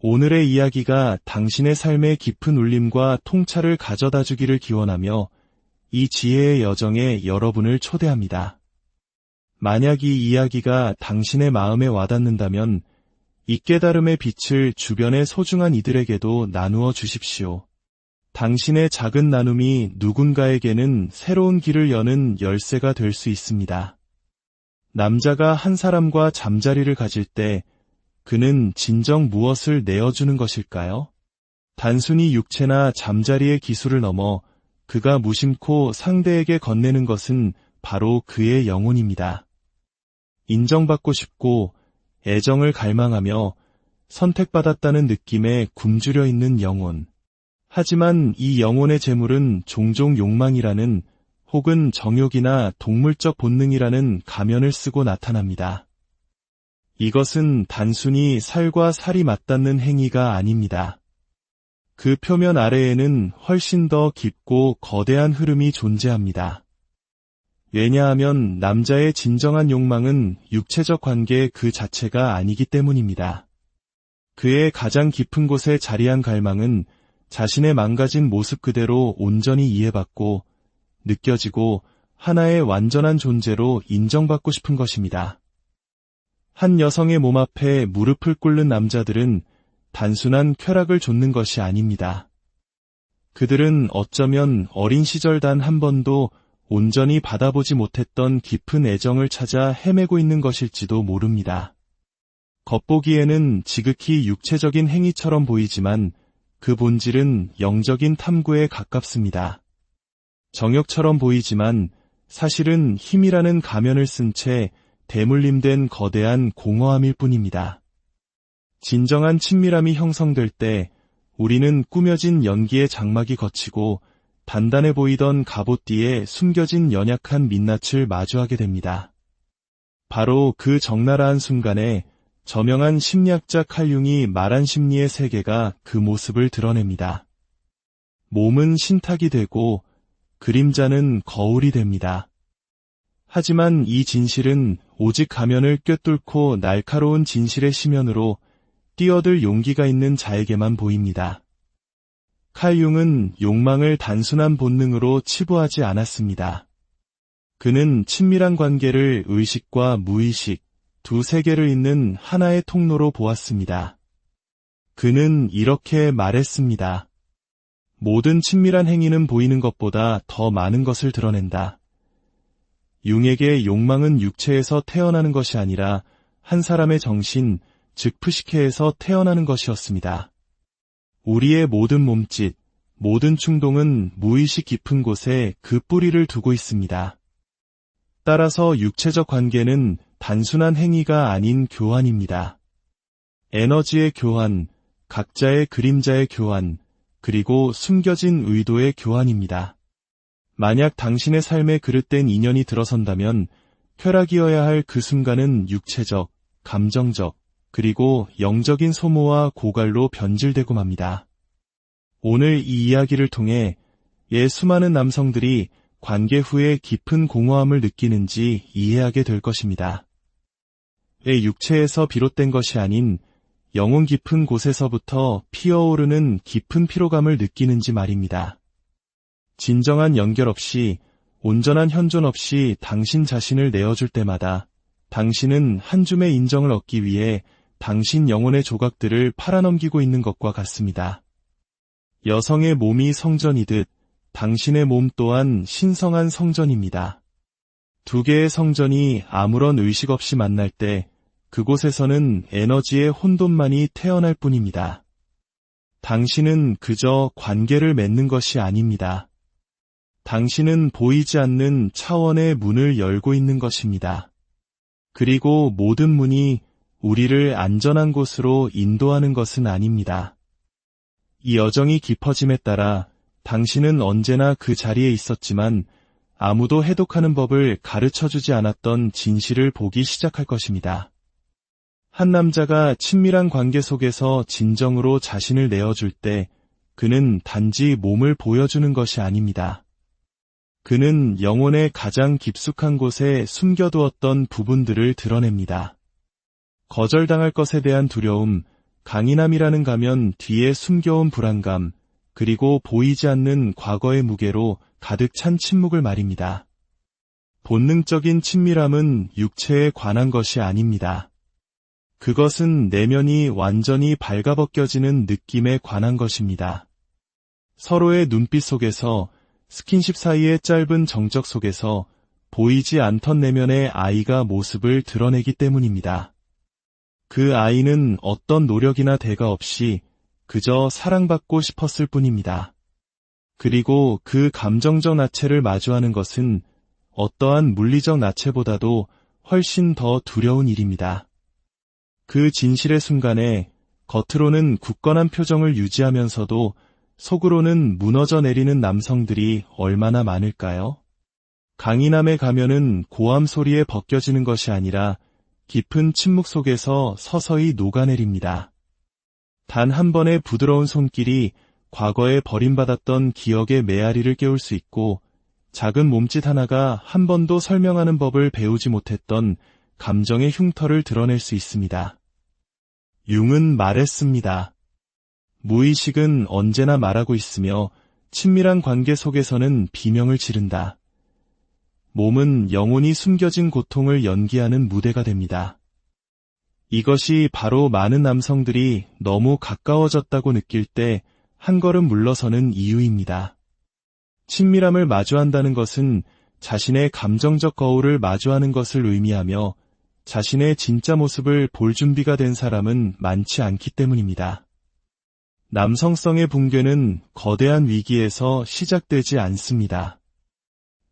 오늘의 이야기가 당신의 삶의 깊은 울림과 통찰을 가져다 주기를 기원하며 이 지혜의 여정에 여러분을 초대합니다. 만약 이 이야기가 당신의 마음에 와닿는다면 이 깨달음의 빛을 주변의 소중한 이들에게도 나누어 주십시오. 당신의 작은 나눔이 누군가에게는 새로운 길을 여는 열쇠가 될 수 있습니다. 남자가 한 사람과 잠자리를 가질 때 그는 진정 무엇을 내어주는 것일까요? 단순히 육체나 잠자리의 기술을 넘어 그가 무심코 상대에게 건네는 것은 바로 그의 영혼입니다. 인정받고 싶고 애정을 갈망하며 선택받았다는 느낌에 굶주려 있는 영혼. 하지만 이 영혼의 재물은 종종 욕망이라는 혹은 정욕이나 동물적 본능이라는 가면을 쓰고 나타납니다. 이것은 단순히 살과 살이 맞닿는 행위가 아닙니다. 그 표면 아래에는 훨씬 더 깊고 거대한 흐름이 존재합니다. 왜냐하면 남자의 진정한 욕망은 육체적 관계 그 자체가 아니기 때문입니다. 그의 가장 깊은 곳에 자리한 갈망은 자신의 망가진 모습 그대로 온전히 이해받고 느껴지고 하나의 완전한 존재로 인정받고 싶은 것입니다. 한 여성의 몸 앞에 무릎을 꿇는 남자들은 단순한 쾌락을 좇는 것이 아닙니다. 그들은 어쩌면 어린 시절 단 한 번도 온전히 받아보지 못했던 깊은 애정을 찾아 헤매고 있는 것일지도 모릅니다. 겉보기에는 지극히 육체적인 행위처럼 보이지만 그 본질은 영적인 탐구에 가깝습니다. 정욕처럼 보이지만 사실은 힘이라는 가면을 쓴 채 대물림된 거대한 공허함일 뿐입니다. 진정한 친밀함이 형성될 때 우리는 꾸며진 연기의 장막이 걷히고 단단해 보이던 갑옷 뒤에 숨겨진 연약한 민낯을 마주하게 됩니다. 바로 그 적나라한 순간에 저명한 심리학자 칼 융이 말한 심리의 세계가 그 모습을 드러냅니다. 몸은 신탁이 되고 그림자는 거울이 됩니다. 하지만 이 진실은 오직 가면을 꿰뚫고 날카로운 진실의 심연으로 뛰어들 용기가 있는 자에게만 보입니다. 칼 융은 욕망을 단순한 본능으로 치부하지 않았습니다. 그는 친밀한 관계를 의식과 무의식, 두 세계를 잇는 하나의 통로로 보았습니다. 그는 이렇게 말했습니다. 모든 친밀한 행위는 보이는 것보다 더 많은 것을 드러낸다. 융에게 욕망은 육체에서 태어나는 것이 아니라 한 사람의 정신, 즉 프시케에서 태어나는 것이었습니다. 우리의 모든 몸짓, 모든 충동은 무의식 깊은 곳에 그 뿌리를 두고 있습니다. 따라서 육체적 관계는 단순한 행위가 아닌 교환입니다. 에너지의 교환, 각자의 그림자의 교환, 그리고 숨겨진 의도의 교환입니다. 만약 당신의 삶에 그릇된 인연이 들어선다면 쾌락이어야 할 그 순간은 육체적, 감정적, 그리고 영적인 소모와 고갈로 변질되고 맙니다. 오늘 이 이야기를 통해 수많은 남성들이 관계 후에 깊은 공허함을 느끼는지 이해하게 될 것입니다. 왜 육체에서 비롯된 것이 아닌 영혼 깊은 곳에서부터 피어오르는 깊은 피로감을 느끼는지 말입니다. 진정한 연결 없이, 온전한 현존 없이 당신 자신을 내어줄 때마다 당신은 한 줌의 인정을 얻기 위해 당신 영혼의 조각들을 팔아넘기고 있는 것과 같습니다. 여성의 몸이 성전이듯 당신의 몸 또한 신성한 성전입니다. 두 개의 성전이 아무런 의식 없이 만날 때 그곳에서는 에너지의 혼돈만이 태어날 뿐입니다. 당신은 그저 관계를 맺는 것이 아닙니다. 당신은 보이지 않는 차원의 문을 열고 있는 것입니다. 그리고 모든 문이 우리를 안전한 곳으로 인도하는 것은 아닙니다. 이 여정이 깊어짐에 따라 당신은 언제나 그 자리에 있었지만 아무도 해독하는 법을 가르쳐주지 않았던 진실을 보기 시작할 것입니다. 한 남자가 친밀한 관계 속에서 진정으로 자신을 내어줄 때 그는 단지 몸을 보여주는 것이 아닙니다. 그는 영혼의 가장 깊숙한 곳에 숨겨두었던 부분들을 드러냅니다. 거절당할 것에 대한 두려움, 강인함이라는 가면 뒤에 숨겨온 불안감, 그리고 보이지 않는 과거의 무게로 가득 찬 침묵을 말입니다. 본능적인 친밀함은 육체에 관한 것이 아닙니다. 그것은 내면이 완전히 발가벗겨지는 느낌에 관한 것입니다. 서로의 눈빛 속에서, 스킨십 사이의 짧은 정적 속에서 보이지 않던 내면의 아이가 모습을 드러내기 때문입니다. 그 아이는 어떤 노력이나 대가 없이 그저 사랑받고 싶었을 뿐입니다. 그리고 그 감정적 나체를 마주하는 것은 어떠한 물리적 나체보다도 훨씬 더 두려운 일입니다. 그 진실의 순간에 겉으로는 굳건한 표정을 유지하면서도 속으로는 무너져 내리는 남성들이 얼마나 많을까요? 강인함의 가면은 고함 소리에 벗겨지는 것이 아니라 깊은 침묵 속에서 서서히 녹아내립니다. 단 한 번의 부드러운 손길이 과거에 버림받았던 기억의 메아리를 깨울 수 있고, 작은 몸짓 하나가 한 번도 설명하는 법을 배우지 못했던 감정의 흉터를 드러낼 수 있습니다. 융은 말했습니다. 무의식은 언제나 말하고 있으며 친밀한 관계 속에서는 비명을 지른다. 몸은 영혼이 숨겨진 고통을 연기하는 무대가 됩니다. 이것이 바로 많은 남성들이 너무 가까워졌다고 느낄 때 한 걸음 물러서는 이유입니다. 친밀함을 마주한다는 것은 자신의 감정적 거울을 마주하는 것을 의미하며 자신의 진짜 모습을 볼 준비가 된 사람은 많지 않기 때문입니다. 남성성의 붕괴는 거대한 위기에서 시작되지 않습니다.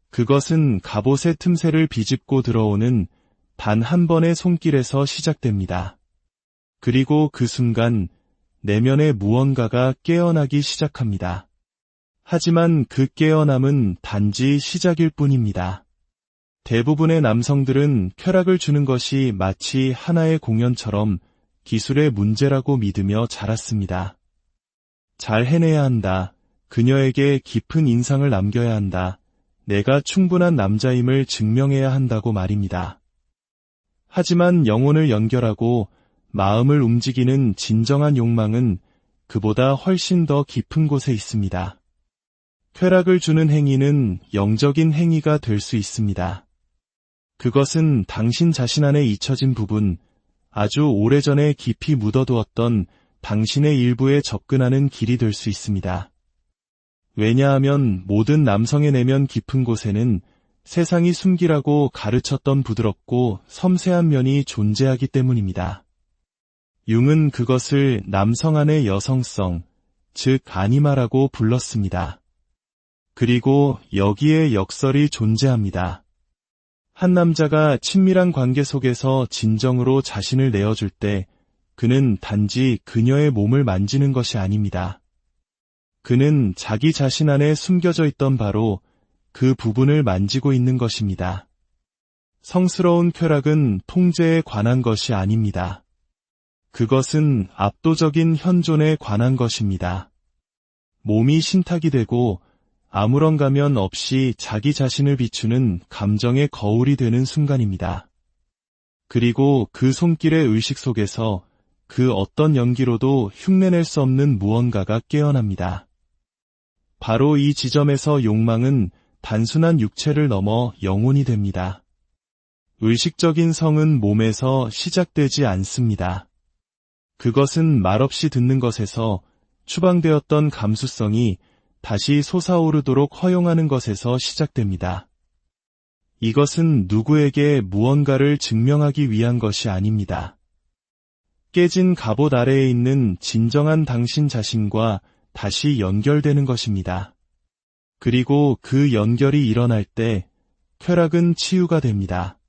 그것은 갑옷의 틈새를 비집고 들어오는 단 한 번의 손길에서 시작됩니다. 그리고 그 순간 내면의 무언가가 깨어나기 시작합니다. 하지만 그 깨어남은 단지 시작일 뿐입니다. 대부분의 남성들은 쾌락을 주는 것이 마치 하나의 공연처럼 기술의 문제라고 믿으며 자랐습니다. 잘 해내야 한다. 그녀에게 깊은 인상을 남겨야 한다. 내가 충분한 남자임을 증명해야 한다고 말입니다. 하지만 영혼을 연결하고 마음을 움직이는 진정한 욕망은 그보다 훨씬 더 깊은 곳에 있습니다. 쾌락을 주는 행위는 영적인 행위가 될 수 있습니다. 그것은 당신 자신 안에 잊혀진 부분, 아주 오래전에 깊이 묻어두었던 당신의 일부에 접근하는 길이 될 수 있습니다. 왜냐하면 모든 남성의 내면 깊은 곳에는 세상이 숨기라고 가르쳤던 부드럽고 섬세한 면이 존재하기 때문입니다. 융은 그것을 남성 안의 여성성, 즉 아니마라고 불렀습니다. 그리고 여기에 역설이 존재합니다. 한 남자가 친밀한 관계 속에서 진정으로 자신을 내어줄 때 그는 단지 그녀의 몸을 만지는 것이 아닙니다. 그는 자기 자신 안에 숨겨져 있던 바로 그 부분을 만지고 있는 것입니다. 성스러운 쾌락은 통제에 관한 것이 아닙니다. 그것은 압도적인 현존에 관한 것입니다. 몸이 신탁이 되고 아무런 가면 없이 자기 자신을 비추는 감정의 거울이 되는 순간입니다. 그리고 그 손길의 의식 속에서 그 어떤 연기로도 흉내낼 수 없는 무언가가 깨어납니다. 바로 이 지점에서 욕망은 단순한 육체를 넘어 영혼이 됩니다. 의식적인 성은 몸에서 시작되지 않습니다. 그것은 말없이 듣는 것에서 추방되었던 감수성이 다시 솟아오르도록 허용하는 것에서 시작됩니다. 이것은 누구에게 무언가를 증명하기 위한 것이 아닙니다. 깨진 갑옷 아래에 있는 진정한 당신 자신과 다시 연결되는 것입니다. 그리고 그 연결이 일어날 때 쾌락은 치유가 됩니다.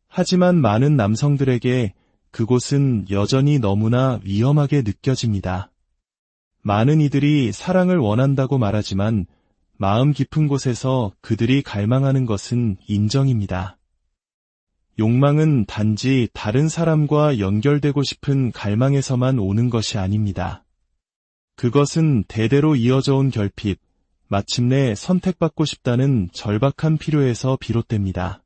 하지만 많은 남성들에게 그곳은 여전히 너무나 위험하게 느껴집니다. 많은 이들이 사랑을 원한다고 말하지만 마음 깊은 곳에서 그들이 갈망하는 것은 인정입니다. 욕망은 단지 다른 사람과 연결되고 싶은 갈망에서만 오는 것이 아닙니다. 그것은 대대로 이어져 온 결핍, 마침내 선택받고 싶다는 절박한 필요에서 비롯됩니다.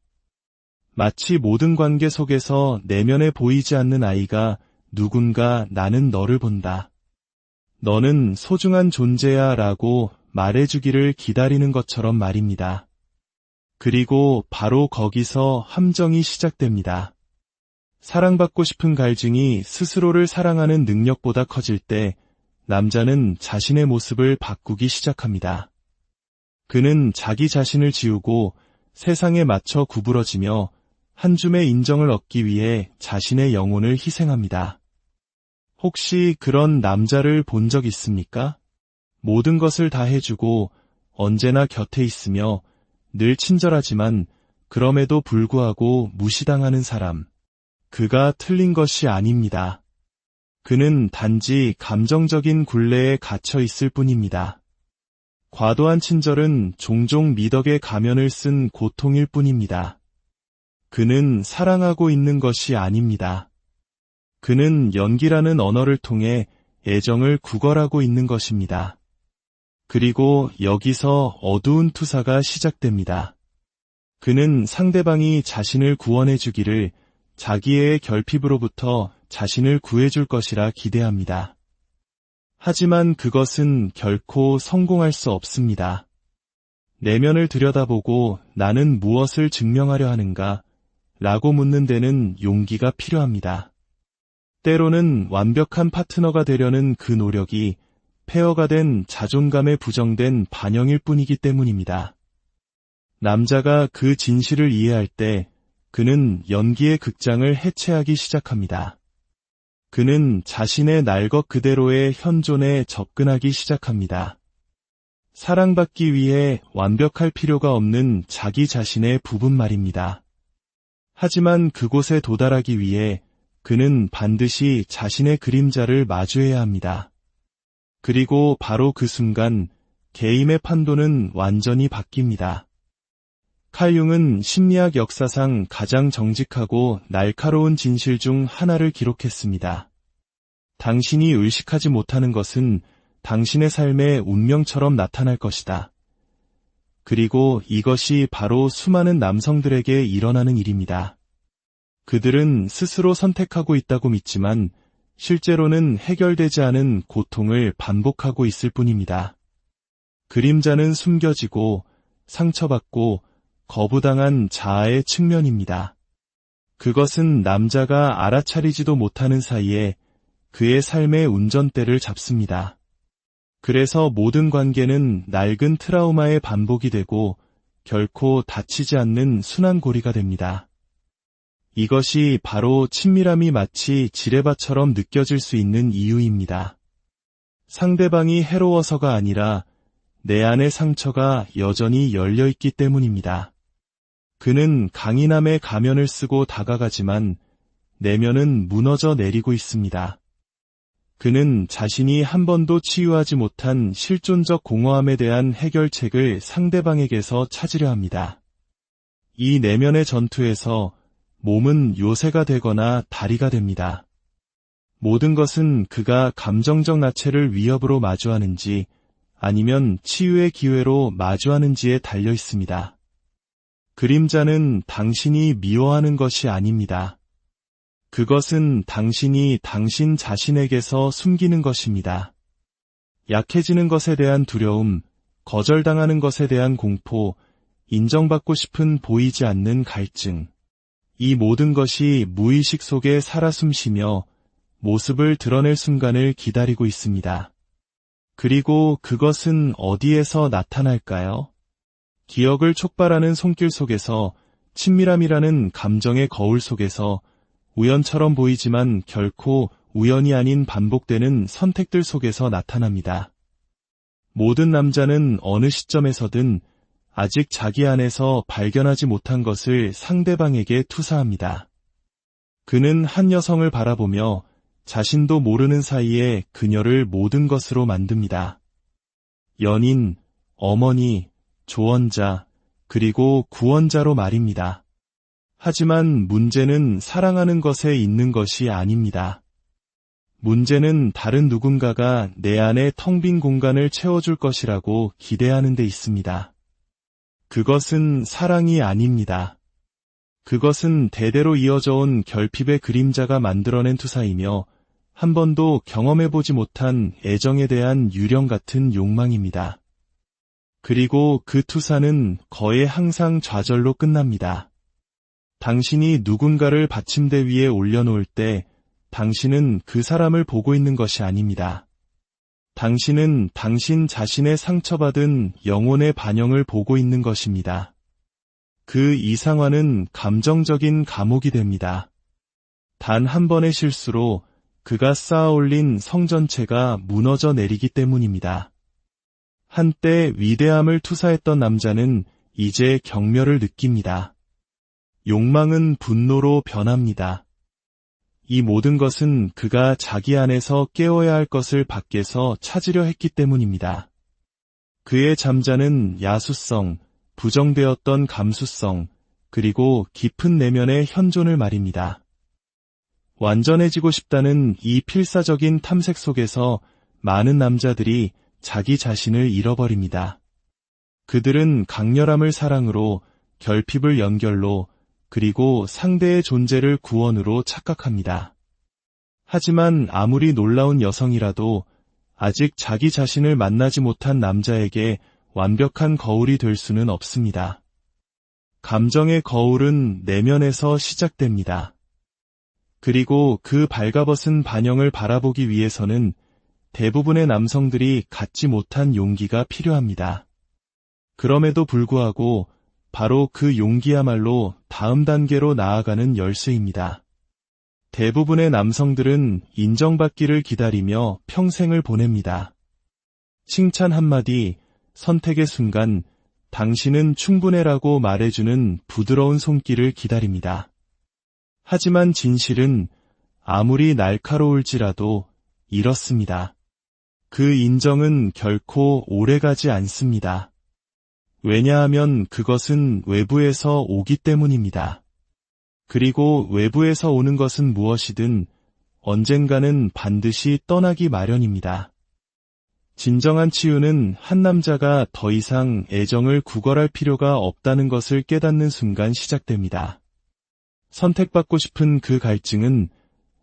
마치 모든 관계 속에서 내면에 보이지 않는 아이가 누군가 나는 너를 본다. 너는 소중한 존재야 라고 말해주기를 기다리는 것처럼 말입니다. 그리고 바로 거기서 함정이 시작됩니다. 사랑받고 싶은 갈증이 스스로를 사랑하는 능력보다 커질 때 남자는 자신의 모습을 바꾸기 시작합니다. 그는 자기 자신을 지우고 세상에 맞춰 구부러지며 한 줌의 인정을 얻기 위해 자신의 영혼을 희생합니다. 혹시 그런 남자를 본 적 있습니까? 모든 것을 다 해주고 언제나 곁에 있으며 늘 친절하지만 그럼에도 불구하고 무시당하는 사람. 그가 틀린 것이 아닙니다. 그는 단지 감정적인 굴레에 갇혀 있을 뿐입니다. 과도한 친절은 종종 미덕의 가면을 쓴 고통일 뿐입니다. 그는 사랑하고 있는 것이 아닙니다. 그는 연기라는 언어를 통해 애정을 구걸하고 있는 것입니다. 그리고 여기서 어두운 투사가 시작됩니다. 그는 상대방이 자신을 구원해 주기를 자기의 결핍으로부터 자신을 구해줄 것이라 기대합니다. 하지만 그것은 결코 성공할 수 없습니다. 내면을 들여다보고 나는 무엇을 증명하려 하는가? 라고 묻는 데는 용기가 필요합니다. 때로는 완벽한 파트너가 되려는 그 노력이 폐허가 된 자존감에 부정된 반영일 뿐이기 때문입니다. 남자가 그 진실을 이해할 때 그는 연기의 극장을 해체하기 시작합니다. 그는 자신의 날 것 그대로의 현존에 접근하기 시작합니다. 사랑받기 위해 완벽할 필요가 없는 자기 자신의 부분 말입니다. 하지만 그곳에 도달하기 위해 그는 반드시 자신의 그림자를 마주해야 합니다. 그리고 바로 그 순간 개인의 판도는 완전히 바뀝니다. 칼 융은 심리학 역사상 가장 정직하고 날카로운 진실 중 하나를 기록했습니다. 당신이 의식하지 못하는 것은 당신의 삶의 운명처럼 나타날 것이다. 그리고 이것이 바로 수많은 남성들에게 일어나는 일입니다. 그들은 스스로 선택하고 있다고 믿지만 실제로는 해결되지 않은 고통을 반복하고 있을 뿐입니다. 그림자는 숨겨지고 상처받고 거부당한 자아의 측면입니다. 그것은 남자가 알아차리지도 못하는 사이에 그의 삶의 운전대를 잡습니다. 그래서 모든 관계는 낡은 트라우마의 반복이 되고 결코 닫히지 않는 순환고리가 됩니다. 이것이 바로 친밀함이 마치 지뢰밭처럼 느껴질 수 있는 이유입니다. 상대방이 해로워서가 아니라 내 안의 상처가 여전히 열려있기 때문입니다. 그는 강인함의 가면을 쓰고 다가가지만 내면은 무너져 내리고 있습니다. 그는 자신이 한 번도 치유하지 못한 실존적 공허함에 대한 해결책을 상대방에게서 찾으려 합니다. 이 내면의 전투에서 몸은 요새가 되거나 다리가 됩니다. 모든 것은 그가 감정적 나체를 위협으로 마주하는지 아니면 치유의 기회로 마주하는지에 달려 있습니다. 그림자는 당신이 미워하는 것이 아닙니다. 그것은 당신이 당신 자신에게서 숨기는 것입니다. 약해지는 것에 대한 두려움, 거절당하는 것에 대한 공포, 인정받고 싶은 보이지 않는 갈증. 이 모든 것이 무의식 속에 살아 숨쉬며 모습을 드러낼 순간을 기다리고 있습니다. 그리고 그것은 어디에서 나타날까요? 기억을 촉발하는 손길 속에서, 친밀함이라는 감정의 거울 속에서, 우연처럼 보이지만 결코 우연이 아닌 반복되는 선택들 속에서 나타납니다. 모든 남자는 어느 시점에서든 아직 자기 안에서 발견하지 못한 것을 상대방에게 투사합니다. 그는 한 여성을 바라보며 자신도 모르는 사이에 그녀를 모든 것으로 만듭니다. 연인, 어머니, 조언자, 그리고 구원자로 말입니다. 하지만 문제는 사랑하는 것에 있는 것이 아닙니다. 문제는 다른 누군가가 내 안에 텅 빈 공간을 채워줄 것이라고 기대하는 데 있습니다. 그것은 사랑이 아닙니다. 그것은 대대로 이어져 온 결핍의 그림자가 만들어낸 투사이며 한 번도 경험해보지 못한 애정에 대한 유령 같은 욕망입니다. 그리고 그 투사는 거의 항상 좌절로 끝납니다. 당신이 누군가를 받침대 위에 올려놓을 때 당신은 그 사람을 보고 있는 것이 아닙니다. 당신은 당신 자신의 상처받은 영혼의 반영을 보고 있는 것입니다. 그 이상화는 감정적인 감옥이 됩니다. 단 한 번의 실수로 그가 쌓아올린 성 전체가 무너져 내리기 때문입니다. 한때 위대함을 투사했던 남자는 이제 경멸을 느낍니다. 욕망은 분노로 변합니다. 이 모든 것은 그가 자기 안에서 깨워야 할 것을 밖에서 찾으려 했기 때문입니다. 그의 잠자는 야수성, 부정되었던 감수성, 그리고 깊은 내면의 현존을 말입니다. 완전해지고 싶다는 이 필사적인 탐색 속에서 많은 남자들이 자기 자신을 잃어버립니다. 그들은 강렬함을 사랑으로, 결핍을 연결로, 그리고 상대의 존재를 구원으로 착각합니다. 하지만 아무리 놀라운 여성이라도 아직 자기 자신을 만나지 못한 남자에게 완벽한 거울이 될 수는 없습니다. 감정의 거울은 내면에서 시작됩니다. 그리고 그 발가벗은 반영을 바라보기 위해서는 대부분의 남성들이 갖지 못한 용기가 필요합니다. 그럼에도 불구하고 바로 그 용기야말로 다음 단계로 나아가는 열쇠입니다. 대부분의 남성들은 인정받기를 기다리며 평생을 보냅니다. 칭찬 한마디, 선택의 순간, 당신은 충분해라고 말해주는 부드러운 손길을 기다립니다. 하지만 진실은 아무리 날카로울지라도 이렇습니다. 그 인정은 결코 오래가지 않습니다. 왜냐하면 그것은 외부에서 오기 때문입니다. 그리고 외부에서 오는 것은 무엇이든 언젠가는 반드시 떠나기 마련입니다. 진정한 치유는 한 남자가 더 이상 애정을 구걸할 필요가 없다는 것을 깨닫는 순간 시작됩니다. 선택받고 싶은 그 갈증은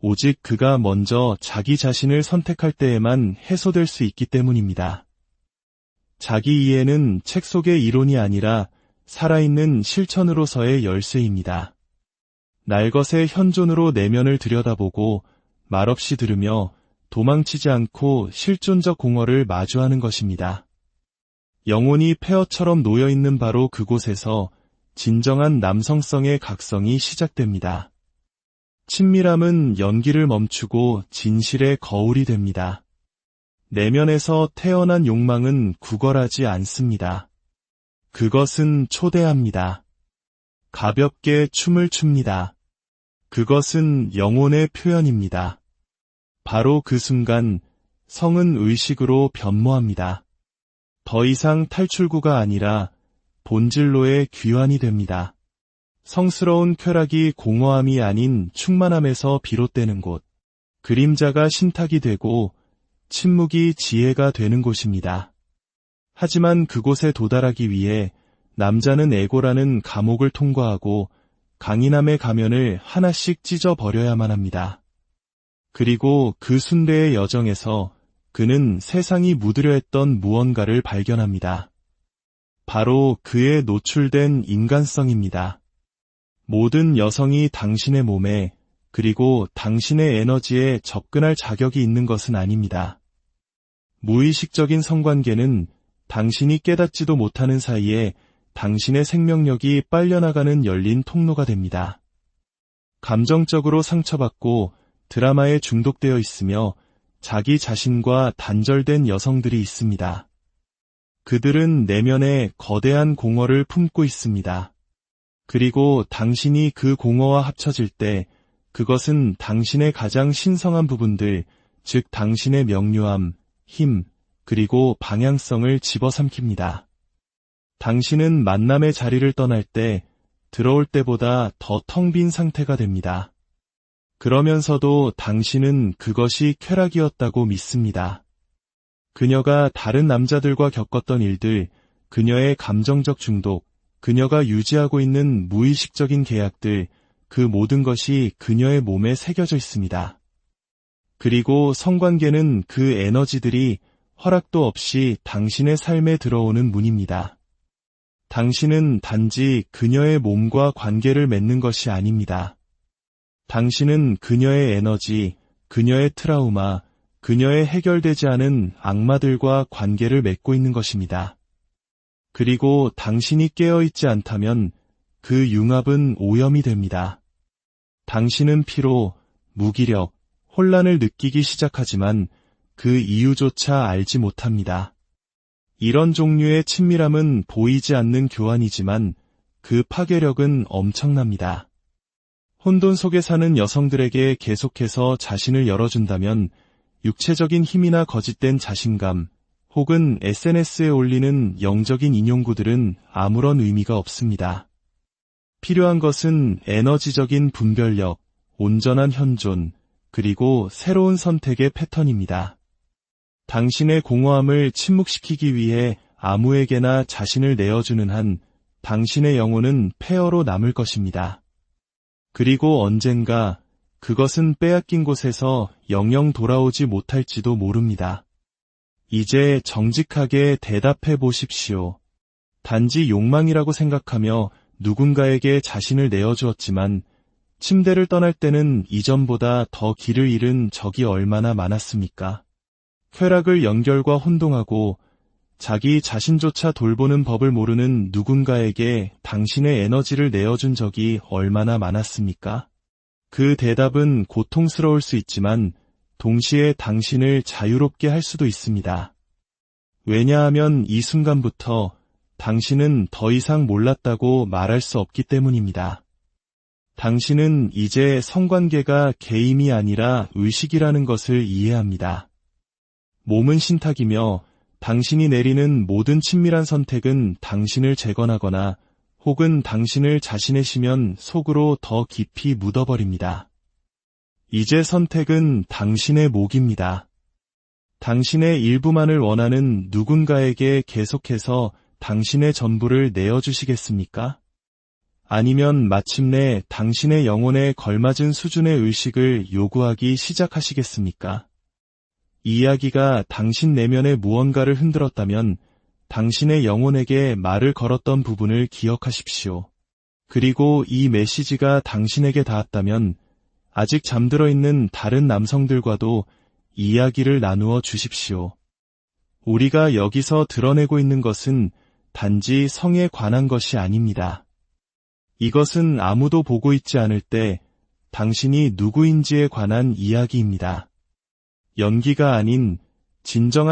오직 그가 먼저 자기 자신을 선택할 때에만 해소될 수 있기 때문입니다. 자기 이해는 책 속의 이론이 아니라 살아있는 실천으로서의 열쇠입니다. 날것의 현존으로 내면을 들여다보고 말없이 들으며 도망치지 않고 실존적 공허를 마주하는 것입니다. 영혼이 폐허처럼 놓여있는 바로 그곳에서 진정한 남성성의 각성이 시작됩니다. 친밀함은 연기를 멈추고 진실의 거울이 됩니다. 내면에서 태어난 욕망은 구걸하지 않습니다. 그것은 초대합니다. 가볍게 춤을 춥니다. 그것은 영혼의 표현입니다. 바로 그 순간 성은 의식으로 변모합니다. 더 이상 탈출구가 아니라 본질로의 귀환이 됩니다. 성스러운 쾌락이 공허함이 아닌 충만함에서 비롯되는 곳, 그림자가 신탁이 되고 침묵이 지혜가 되는 곳입니다. 하지만 그곳에 도달하기 위해 남자는 에고라는 감옥을 통과하고 강인함의 가면을 하나씩 찢어버려야만 합니다. 그리고 그 순례의 여정에서 그는 세상이 묻으려 했던 무언가를 발견합니다. 바로 그의 노출된 인간성입니다. 모든 여성이 당신의 몸에 그리고 당신의 에너지에 접근할 자격이 있는 것은 아닙니다. 무의식적인 성관계는 당신이 깨닫지도 못하는 사이에 당신의 생명력이 빨려나가는 열린 통로가 됩니다. 감정적으로 상처받고 드라마에 중독되어 있으며 자기 자신과 단절된 여성들이 있습니다. 그들은 내면에 거대한 공허를 품고 있습니다. 그리고 당신이 그 공허와 합쳐질 때 그것은 당신의 가장 신성한 부분들, 즉 당신의 명료함, 힘, 그리고 방향성을 집어삼킵니다. 당신은 만남의 자리를 떠날 때 들어올 때보다 더 텅 빈 상태가 됩니다. 그러면서도 당신은 그것이 쾌락이었다고 믿습니다. 그녀가 다른 남자들과 겪었던 일들, 그녀의 감정적 중독, 그녀가 유지하고 있는 무의식적인 계약들, 그 모든 것이 그녀의 몸에 새겨져 있습니다. 그리고 성관계는 그 에너지들이 허락도 없이 당신의 삶에 들어오는 문입니다. 당신은 단지 그녀의 몸과 관계를 맺는 것이 아닙니다. 당신은 그녀의 에너지, 그녀의 트라우마, 그녀의 해결되지 않은 악마들과 관계를 맺고 있는 것입니다. 그리고 당신이 깨어있지 않다면 그 융합은 오염이 됩니다. 당신은 피로, 무기력, 혼란을 느끼기 시작하지만 그 이유조차 알지 못합니다. 이런 종류의 친밀함은 보이지 않는 교환이지만 그 파괴력은 엄청납니다. 혼돈 속에 사는 여성들에게 계속해서 자신을 열어준다면 육체적인 힘이나 거짓된 자신감 혹은 SNS에 올리는 영적인 인용구들은 아무런 의미가 없습니다. 필요한 것은 에너지적인 분별력, 온전한 현존, 그리고 새로운 선택의 패턴입니다. 당신의 공허함을 침묵시키기 위해 아무에게나 자신을 내어주는 한 당신의 영혼은 폐허로 남을 것입니다. 그리고 언젠가 그것은 빼앗긴 곳에서 영영 돌아오지 못할지도 모릅니다. 이제 정직하게 대답해 보십시오. 단지 욕망이라고 생각하며 누군가에게 자신을 내어주었지만 침대를 떠날 때는 이전보다 더 길을 잃은 적이 얼마나 많았습니까? 쾌락을 연결과 혼동하고 자기 자신조차 돌보는 법을 모르는 누군가에게 당신의 에너지를 내어준 적이 얼마나 많았습니까? 그 대답은 고통스러울 수 있지만 동시에 당신을 자유롭게 할 수도 있습니다. 왜냐하면 이 순간부터 당신은 더 이상 몰랐다고 말할 수 없기 때문입니다. 당신은 이제 성관계가 게임이 아니라 의식이라는 것을 이해합니다. 몸은 신탁이며 당신이 내리는 모든 친밀한 선택은 당신을 재건하거나 혹은 당신을 자신의시면 속으로 더 깊이 묻어버립니다. 이제 선택은 당신의 몫입니다. 당신의 일부만을 원하는 누군가에게 계속해서 당신의 전부를 내어주시겠습니까? 아니면 마침내 당신의 영혼에 걸맞은 수준의 의식을 요구하기 시작하시겠습니까? 이야기가 당신 내면의 무언가를 흔들었다면 당신의 영혼에게 말을 걸었던 부분을 기억하십시오. 그리고 이 메시지가 당신에게 닿았다면 아직 잠들어 있는 다른 남성들과도 이야기를 나누어 주십시오. 우리가 여기서 드러내고 있는 것은 단지 성에 관한 것이 아닙니다. 이것은 아무도 보고 있지 않을 때 당신이 누구인지에 관한 이야기입니다. 연기가 아닌 진정한